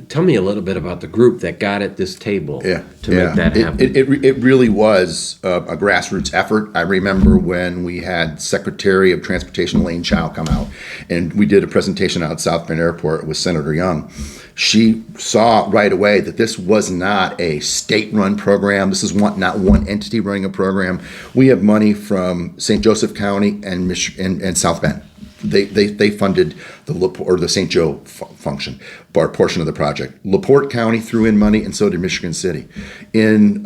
Tell me a little bit about the group that got at this table to make that happen. It really was a grassroots effort. I remember when we had Secretary of Transportation Elaine Chao come out, and we did a presentation out at South Bend Airport with Senator Young. She saw right away that this was not a state-run program. This is not one entity running a program. We have money from St. Joseph County and South Bend. They funded the St. Joe function, or portion of the project. LaPorte County threw in money, and so did Michigan City. In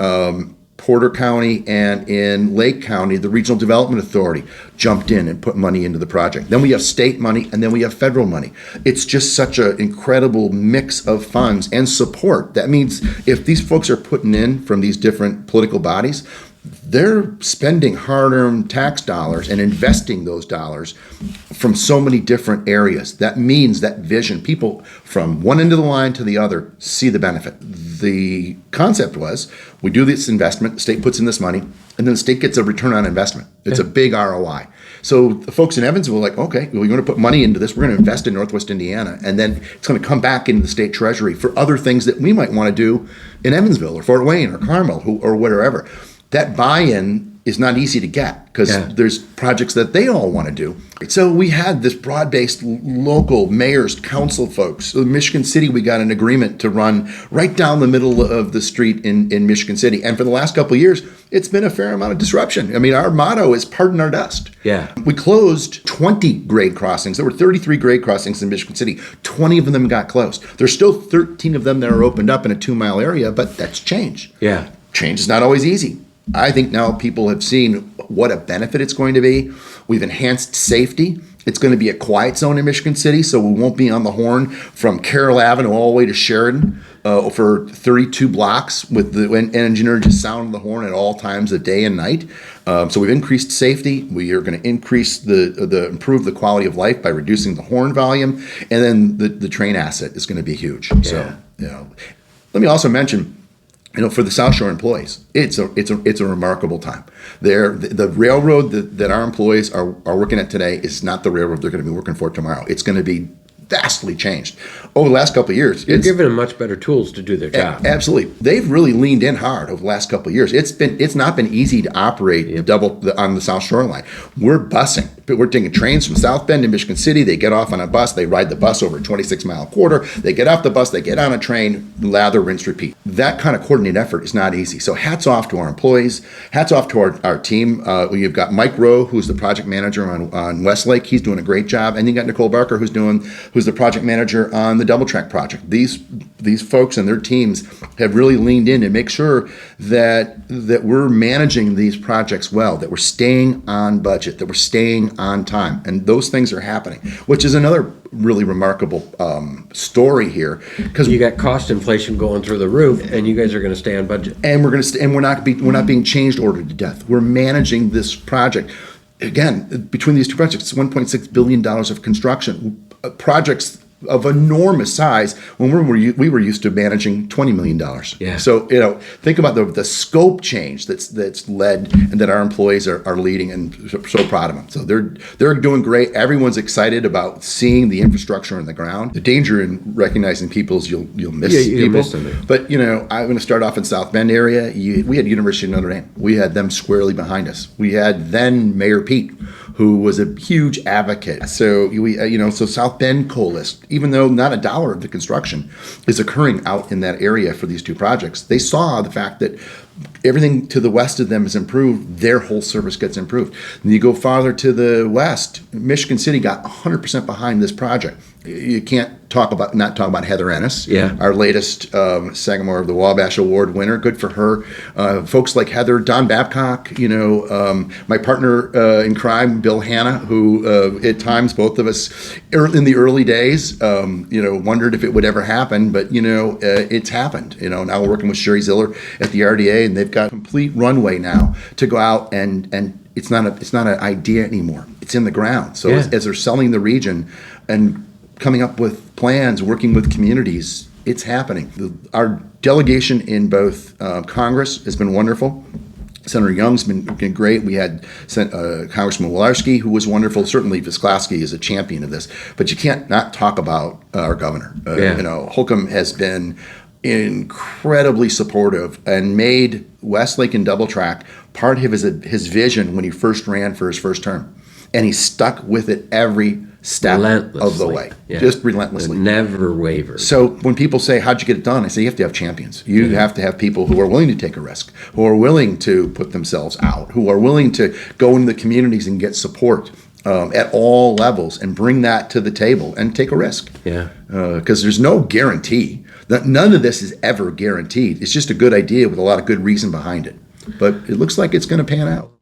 Porter County and in Lake County, the Regional Development Authority jumped in and put money into the project. Then we have state money, and then we have federal money. It's just such an incredible mix of funds and support. That means if these folks are putting in from these different political bodies, they're spending hard-earned tax dollars and investing those dollars from so many different areas. That means that vision, people from one end of the line to the other see the benefit. The concept was, we do this investment, the state puts in this money, and then the state gets a return on investment. It's a big ROI. So the folks in Evansville were like, okay, well, you're going to put money into this. We're going to invest in Northwest Indiana, and then it's going to come back into the state treasury for other things that we might want to do in Evansville or Fort Wayne or Carmel or whatever. That buy-in is not easy to get because there's projects that they all want to do. So we had this broad-based local mayors, council folks. So in Michigan City, we got an agreement to run right down the middle of the street in Michigan City. And for the last couple of years, it's been a fair amount of disruption. I mean, our motto is pardon our dust. Yeah. We closed 20 grade crossings. There were 33 grade crossings in Michigan City. 20 of them got closed. There's still 13 of them that are opened up in a 2-mile area, but that's change. Yeah. Change is not always easy. I think now people have seen what a benefit it's going to be. We've enhanced safety. It's going to be a quiet zone in Michigan City, so we won't be on the horn from Carroll Avenue all the way to Sheridan for 32 blocks with the engineer just sounding the horn at all times of day and night. So we've increased safety. We are going to increase improve the quality of life by reducing the horn volume, and then the train asset is going to be huge. Yeah. So, let me also mention, for the South Shore employees, it's a remarkable time. The railroad that our employees are working at today is not the railroad they're going to be working for tomorrow. It's going to be vastly changed over the last couple of years. You're giving them much better tools to do their job. Absolutely, they've really leaned in hard over the last couple of years. It's not been easy to operate on the South Shore line. We're busing. We're taking trains from South Bend to Michigan City. They get off on a bus. They ride the bus over a 26-mile corridor. They get off the bus. They get on a train. Lather, rinse, repeat. That kind of coordinated effort is not easy. So hats off to our employees. Hats off to our team. We've got Mike Rowe, who's the project manager on Westlake. He's doing a great job. And you got Nicole Barker, who's the project manager on the Double Track project. These folks and their teams have really leaned in to make sure that we're managing these projects well, that we're staying on budget, that we're staying on time. And those things are happening, which is another really remarkable story here, because you got cost inflation going through the roof, and you guys are going to stay on budget. And we're not being changed ordered to death. We're managing this project. Again, between these two projects, it's $1.6 billion of construction projects of enormous size when we were used to managing $20 million. Yeah. So think about the scope change that's led and that our employees are leading, and so proud of them. So they're doing great. Everyone's excited about seeing the infrastructure on the ground. The danger in recognizing people is you'll miss people. Miss them. But I'm going to start off in South Bend area. We had University of Notre Dame. We had them squarely behind us. We had then Mayor Pete, who was a huge advocate. So so South Bend coalesced, even though not a dollar of the construction is occurring out in that area for these two projects. They saw the fact that everything to the west of them is improved, their whole service gets improved. And you go farther to the west, Michigan City got 100% behind this project. You can't not talk about Heather Ennis, our latest Sagamore of the Wabash Award winner. Good for her. Folks like Heather, Don Babcock, my partner in crime, Bill Hanna, who at times both of us in the early days, wondered if it would ever happen, but it's happened. Now we're working with Sherry Ziller at the RDA, and they've got complete runway now to go out and it's not an idea anymore. It's in the ground. So as they're selling the region and coming up with plans, working with communities, it's happening. Our delegation in both Congress has been wonderful. Senator Young's been great. We had Congressman Wolarski, who was wonderful. Certainly, Visclosky is a champion of this. But you can't not talk about our governor. Holcomb has been incredibly supportive and made Westlake and Double Track part of his vision when he first ran for his first term. And he stuck with it every step of the way, just relentlessly. Never wavered. So when people say, how'd you get it done? I say, you have to have champions. You have to have people who are willing to take a risk, who are willing to put themselves out, who are willing to go into the communities and get support at all levels and bring that to the table and take a risk. Because there's no guarantee. None of this is ever guaranteed. It's just a good idea with a lot of good reason behind it. But it looks like it's going to pan out.